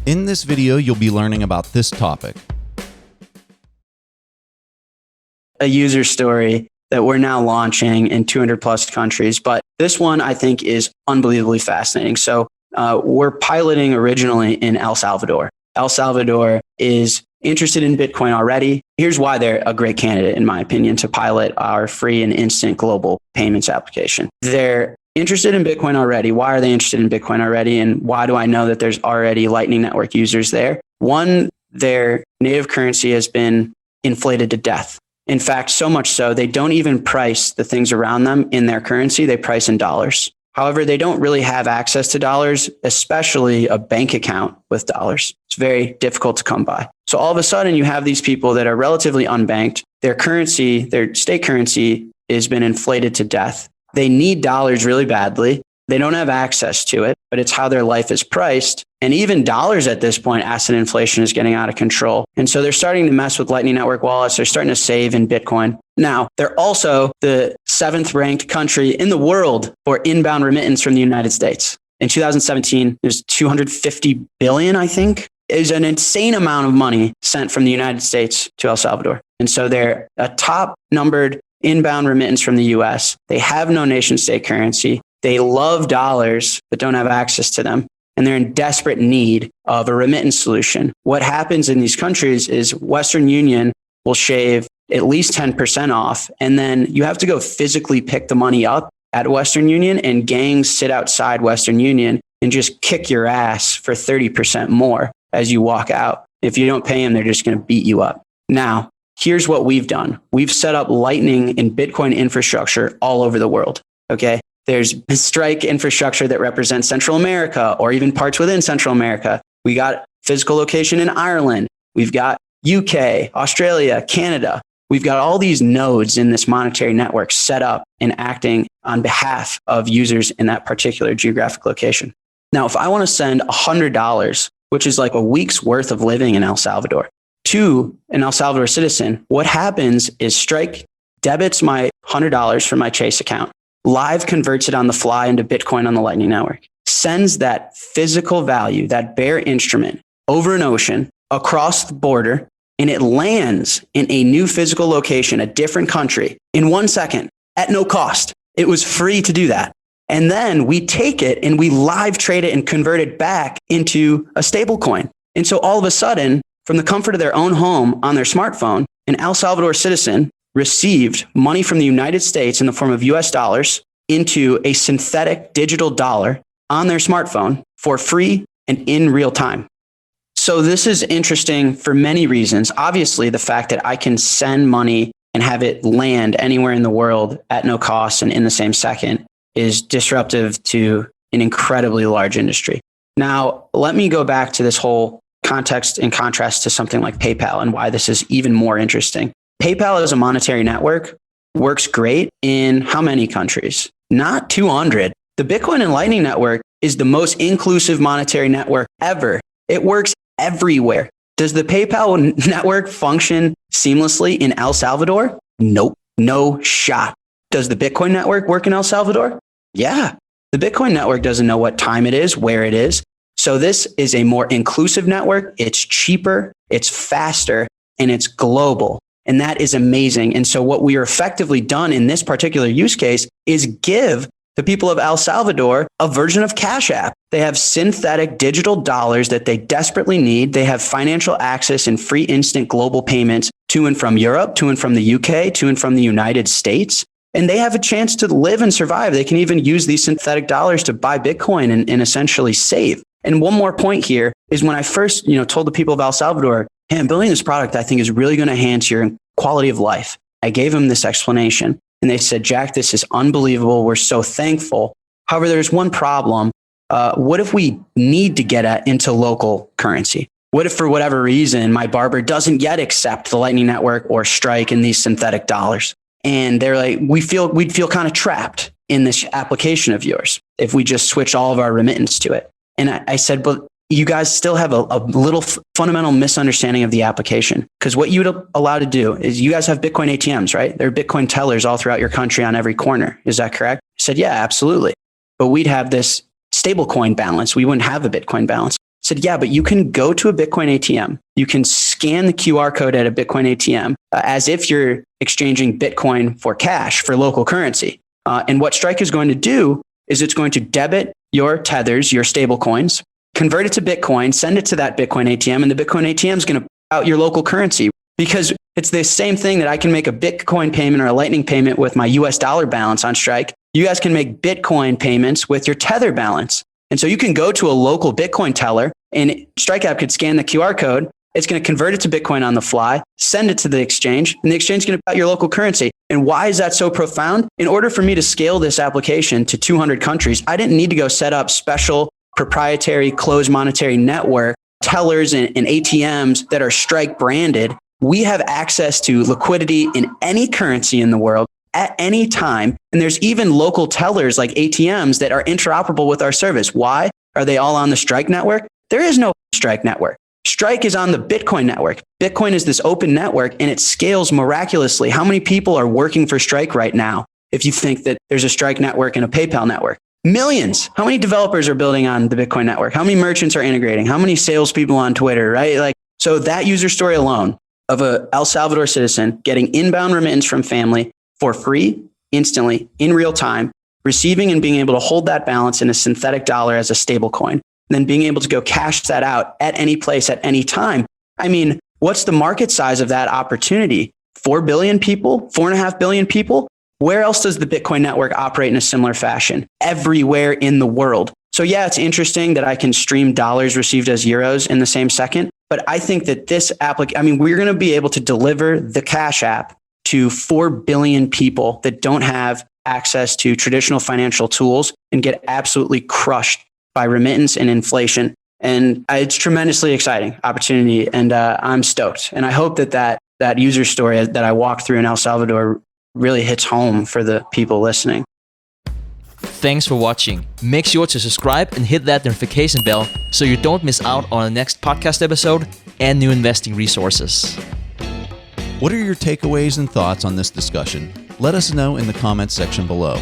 In this video, you'll be learning about this topic. A user story that we're now launching in 200 plus countries. But this one I think is unbelievably fascinating. So we're piloting originally in El Salvador. El Salvador is interested in Bitcoin already. Here's why they're a great candidate, in my opinion, to pilot our free and instant global payments application. They're interested in Bitcoin already. Why are they interested in Bitcoin already? And why do I know that there's already Lightning Network users there? One, their native currency has been inflated to death. In fact, so much so, they don't even price the things around them in their currency. They price in dollars. However, they don't really have access to dollars, especially a bank account with dollars. It's very difficult to come by. So all of a sudden, you have these people that are relatively unbanked. Their currency, their state currency, has been inflated to death. They need dollars really badly. They don't have access to it, but it's how their life is priced. And even dollars at this point, asset inflation is getting out of control. And so they're starting to mess with Lightning Network wallets. They're starting to save in Bitcoin. Now, they're also the 7th ranked country in the world for inbound remittance from the United States. In 2017, there's 250 billion, I think. It is an insane amount of money sent from the United States to El Salvador. And so they're a top numbered inbound remittance from the US. They have no nation state currency. They love dollars, but don't have access to them. And they're in desperate need of a remittance solution. What happens in these countries is Western Union will shave at least 10% off. And then you have to go physically pick the money up at Western Union, and gangs sit outside Western Union and just kick your ass for 30% more as you walk out. If you don't pay them, they're just going to beat you up. Now, here's what we've done. We've set up Lightning and Bitcoin infrastructure all over the world. Okay. There's Strike infrastructure that represents Central America or even parts within Central America. We got physical location in Ireland. We've got UK, Australia, Canada. We've got all these nodes in this monetary network set up and acting on behalf of users in that particular geographic location. Now, if I want to send $100, which is like a week's worth of living in El Salvador, to an El Salvador citizen, what happens is Strike debits my $100 from my Chase account, live converts it on the fly into Bitcoin on the Lightning Network, sends that physical value, that bare instrument, over an ocean, across the border, and it lands in a new physical location, a different country, in 1 second at no cost. It was free to do that. And then we take it and we live trade it and convert it back into a stable coin. And so all of a sudden, from the comfort of their own home on their smartphone, an El Salvador citizen received money from the United States in the form of US dollars into a synthetic digital dollar on their smartphone for free and in real time. So this is interesting for many reasons. Obviously, the fact that I can send money and have it land anywhere in the world at no cost and in the same second is disruptive to an incredibly large industry. Now, let me go back to this whole context in contrast to something like PayPal and why this is even more interesting. PayPal as a monetary network works great in how many countries? Not 200. The Bitcoin and Lightning Network is the most inclusive monetary network ever. It works everywhere. Does the PayPal network function seamlessly in El Salvador? Nope. No shot. Does the Bitcoin network work in El Salvador? Yeah. The Bitcoin network doesn't know what time it is, where it is. So this is a more inclusive network. It's cheaper, it's faster, and it's global. And that is amazing. And so what we are effectively done in this particular use case is give the people of El Salvador a version of Cash App. They have synthetic digital dollars that they desperately need. They have financial access and free instant global payments to and from Europe, to and from the UK, to and from the United States. And they have a chance to live and survive. They can even use these synthetic dollars to buy Bitcoin and essentially save. And one more point here is when I first, told the people of El Salvador, hey, I'm building this product I think is really going to enhance your quality of life. I gave them this explanation and they said, Jack, this is unbelievable. We're so thankful. However, there's one problem. What if we need to get into local currency? What if for whatever reason, my barber doesn't yet accept the Lightning Network or Strike and these synthetic dollars? And they're like, we'd feel kind of trapped in this application of yours if we just switch all of our remittance to it. And I said, but you guys still have a little fundamental misunderstanding of the application. Because what you'd allow to do is you guys have Bitcoin ATMs, right? There are Bitcoin tellers all throughout your country on every corner. Is that correct? I said, yeah, absolutely. But we'd have this stable coin balance. We wouldn't have a Bitcoin balance. said, yeah, but you can go to a Bitcoin ATM. You can scan the QR code at a Bitcoin ATM as if you're exchanging Bitcoin for cash, for local currency. And what Strike is going to do is it's going to debit your tethers, your stable coins, convert it to Bitcoin, send it to that Bitcoin ATM, and the Bitcoin ATM is going to put out your local currency, because it's the same thing that I can make a Bitcoin payment or a Lightning payment with my US dollar balance on Strike. You guys can make Bitcoin payments with your tether balance. And so you can go to a local Bitcoin teller and Strike app could scan the QR code. It's going to convert it to Bitcoin on the fly, send it to the exchange, and the exchange is going to put out your local currency. And why is that so profound? In order for me to scale this application to 200 countries, I didn't need to go set up special proprietary closed monetary network tellers and ATMs that are Strike branded. We have access to liquidity in any currency in the world at any time. And there's even local tellers like ATMs that are interoperable with our service. Why? Are they all on the Strike network? There is no Strike network. Strike is on the Bitcoin network. Bitcoin is this open network and it scales miraculously. How many people are working for Strike right now? If you think that there's a Strike network and a PayPal network, millions. How many developers are building on the Bitcoin network? How many merchants are integrating? How many salespeople on Twitter, right? So that user story alone of a El Salvador citizen getting inbound remittance from family for free, instantly, in real time, receiving and being able to hold that balance in a synthetic dollar as a stable coin, and then being able to go cash that out at any place, at any time. I mean, what's the market size of that opportunity? 4 billion people, 4.5 billion people? Where else does the Bitcoin network operate in a similar fashion? Everywhere in the world. So yeah, it's interesting that I can stream dollars received as euros in the same second. But I think that this we're going to be able to deliver the Cash App to 4 billion people that don't have access to traditional financial tools and get absolutely crushed by remittance and inflation. And it's tremendously exciting opportunity. And I'm stoked. And I hope that user story that I walked through in El Salvador really hits home for the people listening. Thanks for watching. Make sure to subscribe and hit that notification bell so you don't miss out on the next podcast episode and new investing resources. What are your takeaways and thoughts on this discussion? Let us know in the comments section below.